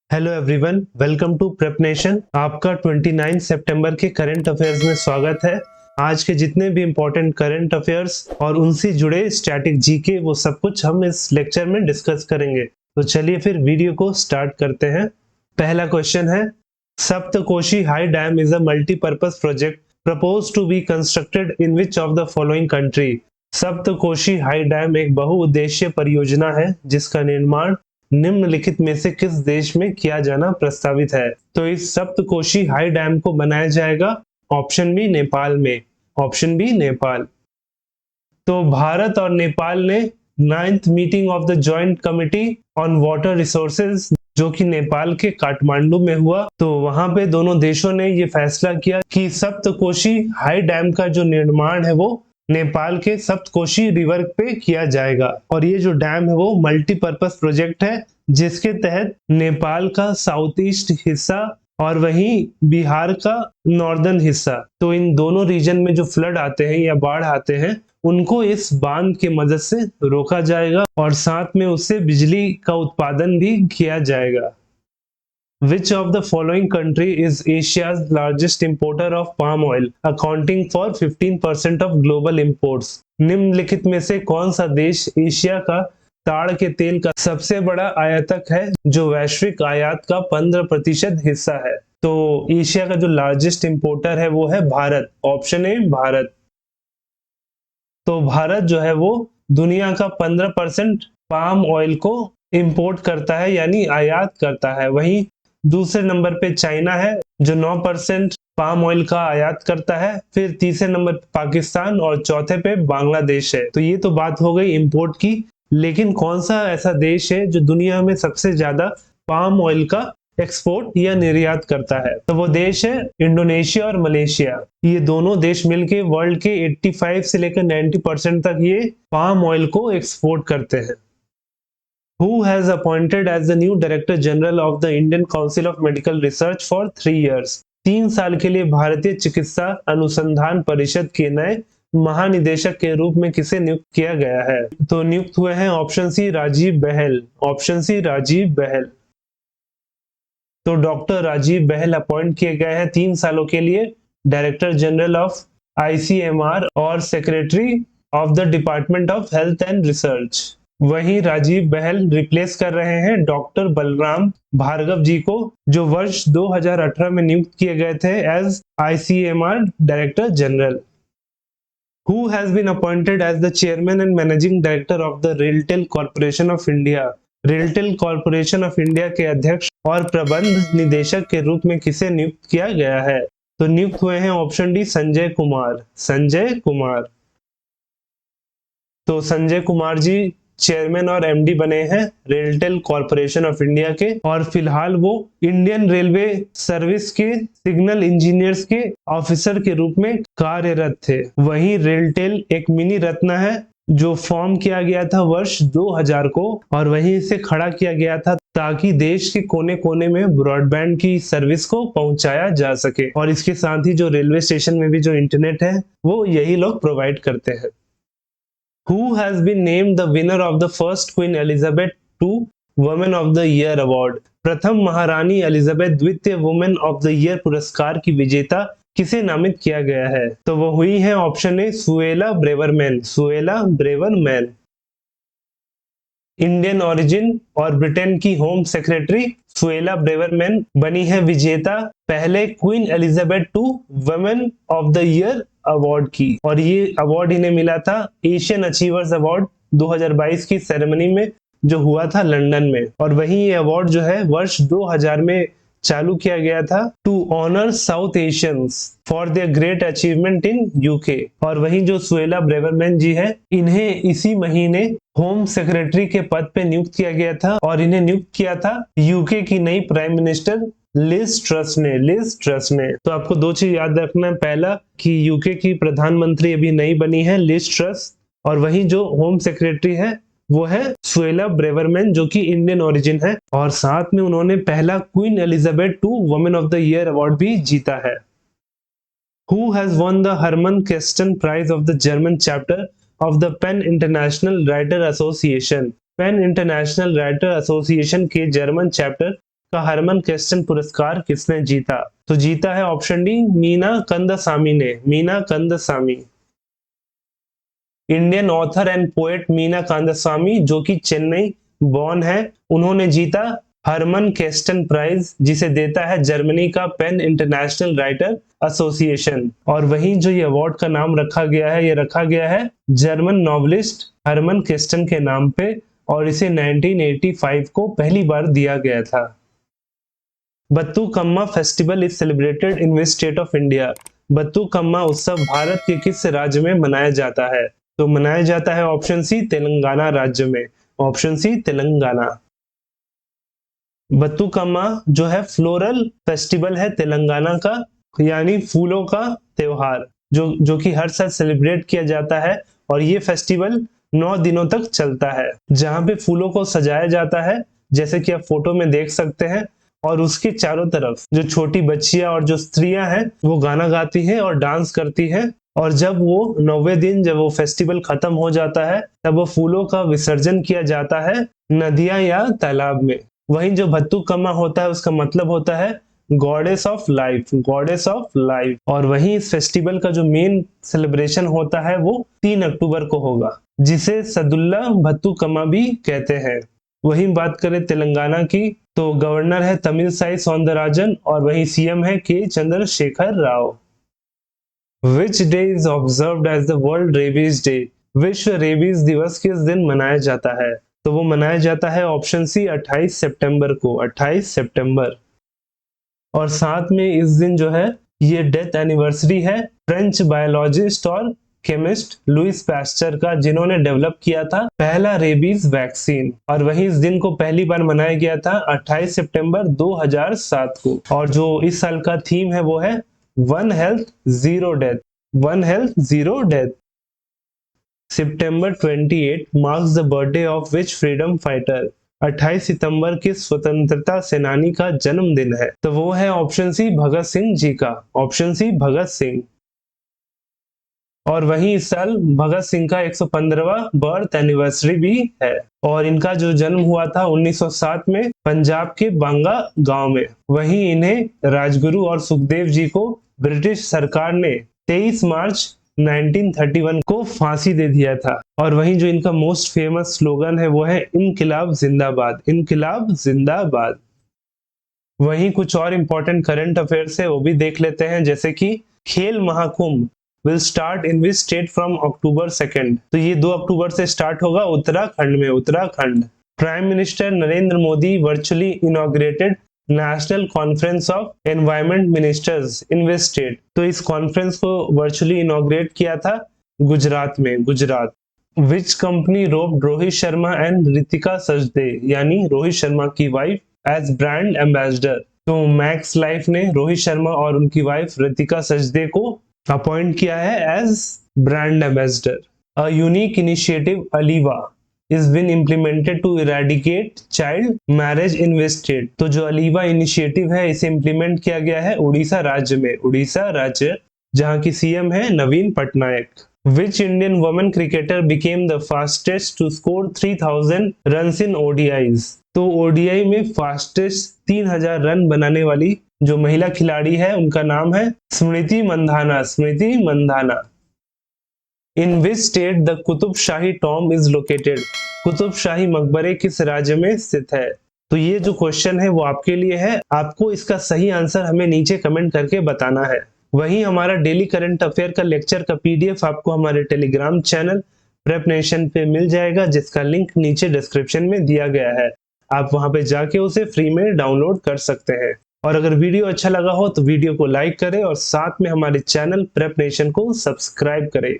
Hello everyone, welcome to prep nation. आपका 29 सितंबर के current affairs में स्वागत है। आज के जितने भी इंपॉर्टेंट करंट अफेयर्स और उनसे जुड़े स्टैटिक जीके वो सब कुछ हम इस लेक्चर में डिस्कस करेंगे। तो चलिए फिर वीडियो को स्टार्ट करते हैं। पहला क्वेश्चन है, Saptakoshi high dam is a multipurpose project proposed to be constructed in which of the following country. Saptakoshi high dam एक बहुउद्देशीय परियोजना है जिसका निर्माण निम्नलिखित में से किस देश में किया जाना प्रस्तावित है। तो इस सप्तकोशी हाई डैम को बनाया जाएगा ऑप्शन बी नेपाल में, ऑप्शन बी नेपाल। तो भारत और नेपाल ने 9th meeting of the joint committee on water resources जो कि नेपाल के काठमांडू में हुआ, तो वहां पे दोनों देशों ने ये फैसला किया कि सप्तकोशी हाई डैम का जो निर्माण है वो नेपाल के सप्तकोशी रिवर पे किया जाएगा। और ये जो डैम है वो मल्टीपर्पज प्रोजेक्ट है जिसके तहत नेपाल का साउथ ईस्ट हिस्सा और वहीं बिहार का नॉर्दर्न हिस्सा, तो इन दोनों रीजन में जो फ्लड आते हैं या बाढ़ आते हैं उनको इस बांध के मदद से रोका जाएगा और साथ में उससे बिजली का उत्पादन भी किया जाएगा। Which of the following country is Asia's largest importer of palm oil, accounting for 15% of global imports? निम्नलिखित में से कौन सा देश एशिया का ताड़ के तेल का सबसे बड़ा आयातक है जो वैश्विक आयात का 15% हिस्सा है? तो एशिया का जो लार्जेस्ट इंपोर्टर है वो है भारत, ऑप्शन ए भारत। तो भारत जो है वो दुनिया का 15% पाम ऑयल को इंपोर्ट करता है यानी आयात करता है। वहीं दूसरे नंबर पे चाइना है जो 9% पाम ऑयल का आयात करता है। फिर तीसरे नंबर पे पाकिस्तान और चौथे पे बांग्लादेश है। तो ये तो बात हो गई इंपोर्ट की, लेकिन कौन सा ऐसा देश है जो दुनिया में सबसे ज्यादा पाम ऑयल का एक्सपोर्ट या निर्यात करता है? तो वो देश है इंडोनेशिया और मलेशिया। ये दोनों देश मिलके वर्ल्ड के 85 से लेकर 90% तक ये पाम ऑयल को एक्सपोर्ट करते हैं। Who has appointed as the new Director General of the Indian Council of Medical Research for 3 years? 3 साल के लिए भारतीय चिकित्सा अनुसंधान परिषद के नए महानिदेशक के रूप में किसे नियुक्त किया गया है? तो नियुक्त हुए हैं ऑप्शन सी राजीव बहल, ऑप्शन सी राजीव बहल। तो डॉक्टर राजीव बहल अपॉइंट किए गए हैं 3 सालों के लिए डायरेक्टर जनरल ऑफ ICMR और secretary of the department of health and research. वहीं राजीव बहल रिप्लेस कर रहे हैं डॉक्टर बलराम भार्गव जी को जो वर्ष 2018 में नियुक्त किए गए थे as ICMR director general. Who has been appointed as the chairman and managing director of the Railtel Corporation of India? Railtel Corporation of India के अध्यक्ष और प्रबंध निदेशक के रूप में किसे नियुक्त किया गया है? तो नियुक्त हुए हैं ऑप्शन डी संजय कुमार, संजय कुमार। तो संजय कुमार जी चेयरमैन और MD बने हैं रेलटेल कॉर्पोरेशन ऑफ इंडिया के, और फिलहाल वो इंडियन रेलवे सर्विस के सिग्नल इंजीनियर्स के ऑफिसर के रूप में कार्यरत थे। वहीं रेलटेल एक मिनी रत्न है जो फॉर्म किया गया था वर्ष 2000 को और वहीं इसे खड़ा किया गया था ताकि देश के कोने कोने में ब्रॉडबैंड की सर्विस को पहुंचाया जा सके। और इसके साथ ही जो रेलवे स्टेशन में भी जो इंटरनेट है वो यही लोग प्रोवाइड करते हैं। Who has been named the winner of the first Queen Elizabeth II Woman of the Year Award? प्रथम महारानी एलिजाबेथ द्वितीय वुमेन ऑफ द ईयर पुरस्कार की विजेता किसे नामित किया गया है? तो वो हुई है option A Suella Braverman, Suella Braverman. Indian origin और ब्रिटेन की होम सेक्रेटरी सुएला ब्रेवरमैन बनी है विजेता पहले queen Elizabeth II women of the year award की, और ये अवार्ड इन्हें मिला था एशियन अचीवर्स अवार्ड 2022 की सेरेमनी में जो हुआ था लंदन में। और वहीं ये अवार्ड जो है वर्ष 2000 में चालू किया गया था to honour South Asians for their great achievement in UK। और वहीं जो सुएला ब्रेवरमैन जी है इन्हें इसी महीने होम सेक्रेटरी के पद पे नियुक्त किया गया था और इन्हें नियुक्त किया था UK की नई प्राइम मिनिस्टर लिज ट्रस ने, लिज ट्रस ने। तो आपको दो चीज याद रखना है, पहला कि UK की प्रधानमंत्री अभी नई बनी है लिज ट्रस, और वहीं जो होम सेक्रेटरी है वो है सुएला ब्रेवरमैन जो कि इंडियन ओरिजिन है, और साथ में उन्होंने पहला queen Elizabeth II women of the year award भी जीता है। Who has won the Hermann Kästen Prize of the German chapter of the PEN International Writer Association? PEN International Writer Association के जर्मन चैप्टर का हरमन केस्टन पुरस्कार किसने जीता? तो जीता है ऑप्शन डी मीना कंदसामी ने, Meena Kandasamy. Indian author and poet Meena Kandaswamy जो कि चेन्नई बॉर्न है, उन्होंने जीता हरमन केस्टन प्राइज, जिसे देता है जर्मनी का पेन इंटरनेशनल राइटर एसोसिएशन। और वहीं जो ये अवार्ड का नाम रखा गया है, ये रखा गया है जर्मन नॉवलिस्ट हरमन केस्टन के नाम पे, और इसे 1985 को पहली बार दिया गया था। Bathukamma festival is celebrated in which state of India? Bathukamma उत्सव भारत के किस राज्य में मनाया जाता है? तो मनाया जाता है ऑप्शन सी तेलंगाना राज्य में, ऑप्शन सी तेलंगाना। बत्तुकम्मा जो है फ्लोरल फेस्टिवल है तेलंगाना का, यानी फूलों का त्योहार, जो कि हर साल सेलिब्रेट किया जाता है। और ये फेस्टिवल 9 दिनों तक चलता है, जहां पे फूलों को सजाया जाता है, जैसे कि आप फोटो में देख सकते हैं। और उसके चारों तरफ जो छोटी बच्चियां और जो स्त्रियां हैं वो गाना गाती हैं और डांस करती हैं। और जब वो 9वें दिन जब वो फेस्टिवल खत्म हो जाता है, तब वो फूलों का विसर्जन किया जाता है नदियां या तालाब में। वहीं जो बत्तुकम्मा होता है उसका मतलब होता है goddess of life, goddess of life. और वहीं इस फेस्टिवल का जो मेन सेलिब्रेशन होता है वो 3 अक्टूबर को होगा, जिसे सदुल्ला बत्तुकम्मा भी कहते हैं। वहीं बात करें तेलंगाना की, तो गवर्नर है तमिलसाई सौंदरराजन और वहीं सीएम है के Chandrashekhar Rao. Which day is observed as the World Rabies Day? विश्व रेबीज दिवस किस दिन मनाया जाता है? तो वो मनाया जाता है ऑप्शन सी 28 सितंबर को, 28 सितंबर। और साथ में इस दिन जो है ये डेथ एनिवर्सरी है फ्रेंच बायोलॉजिस्ट और केमिस्ट लुइस पास्चर का, जिन्होंने डेवलप किया था पहला रेबीज वैक्सीन। और वहीं इस दिन को पहली बार मनाया गया था 28 सितंबर 2007 को। और जो इस साल का थीम है वो है one health zero death, one health zero death. September 28 marks the birthday of which freedom fighter? 28 सितंबर किस स्वतंत्रता सेनानी का जन्मदिन है? तो वो है ऑप्शन सी भगत सिंह जी का, ऑप्शन सी भगत सिंह। और वहीं इस साल भगत सिंह का 115वां बर्थ एनिवर्सरी भी है। और इनका जो जन्म हुआ था 1907 में पंजाब के बांगा गांव में। वहीं इन्हें राजगुरु और सुखदेव जी को ब्रिटिश सरकार ने 23 मार्च 1931 को फांसी दे दिया था। और वहीं जो इनका मोस्ट फेमस स्लोगन है वो है इनकिलाब जिंदाबाद, इनकिलाब जिंदाबाद। वहीं कुछ और इंपॉर्टेंट करंट अफेयर्स है वो भी देख लेते हैं, जैसे कि खेल Mahakumbh will start in which state from October 2। तो ये 2 अक्टूबर से स्टार्ट होगा उत्तराखंड में, Uttarakhand. Prime minister Narendra Modi virtually inaugurated national conference of environment ministers in which state. तो इस कॉन्फ्रेंस को वर्चुअली इनॉग्रेट किया था गुजरात में, Gujarat. Which company roped Rohit Sharma and Ritika सजदे, यानी रोहित शर्मा की वाइफ, एज ब्रांड एम्बेसडर? तो मैक्स लाइफ ने रोहित शर्मा और उनकी वाइफ रितिका सजदे को अपॉइंट किया है as brand ambassador. A unique initiative Aliva is been implemented to eradicate child marriage in which state? तो जो अलीवा इनिशिएटिव है इसे इम्प्लीमेंट किया गया है उड़ीसा राज्य में, उड़ीसा राज्य, जहां की सीएम है नवीन Patnaik. Which Indian women cricketer became the fastest to score 3000 runs in ODIs? तो ODI में फास्टेस्ट 3000 रन बनाने वाली जो महिला खिलाड़ी है उनका नाम है Smriti Mandhana, Smriti Mandhana. In which state the Qutub Shahi tomb is located? Qutub Shahi मकबरे किस राज्य में स्थित है? तो ये जो क्वेश्चन है वो आपके लिए है, आपको इसका सही आंसर हमें नीचे कमेंट करके बताना है। वहीं हमारा डेली करंट अफेयर का लेक्चर का पीडीएफ आपको हमारे टेलीग्राम चैनल प्रेप नेशन पे मिल जाएगा, जिसका लिंक नीचे डिस्क्रिप्शन में दिया गया है। आप वहां पे जाके उसे फ्री में डाउनलोड कर सकते हैं। और अगर वीडियो अच्छा लगा हो तो वीडियो को लाइक करें और साथ में हमारे चैनल प्रेप नेशन को सब्सक्राइब करें।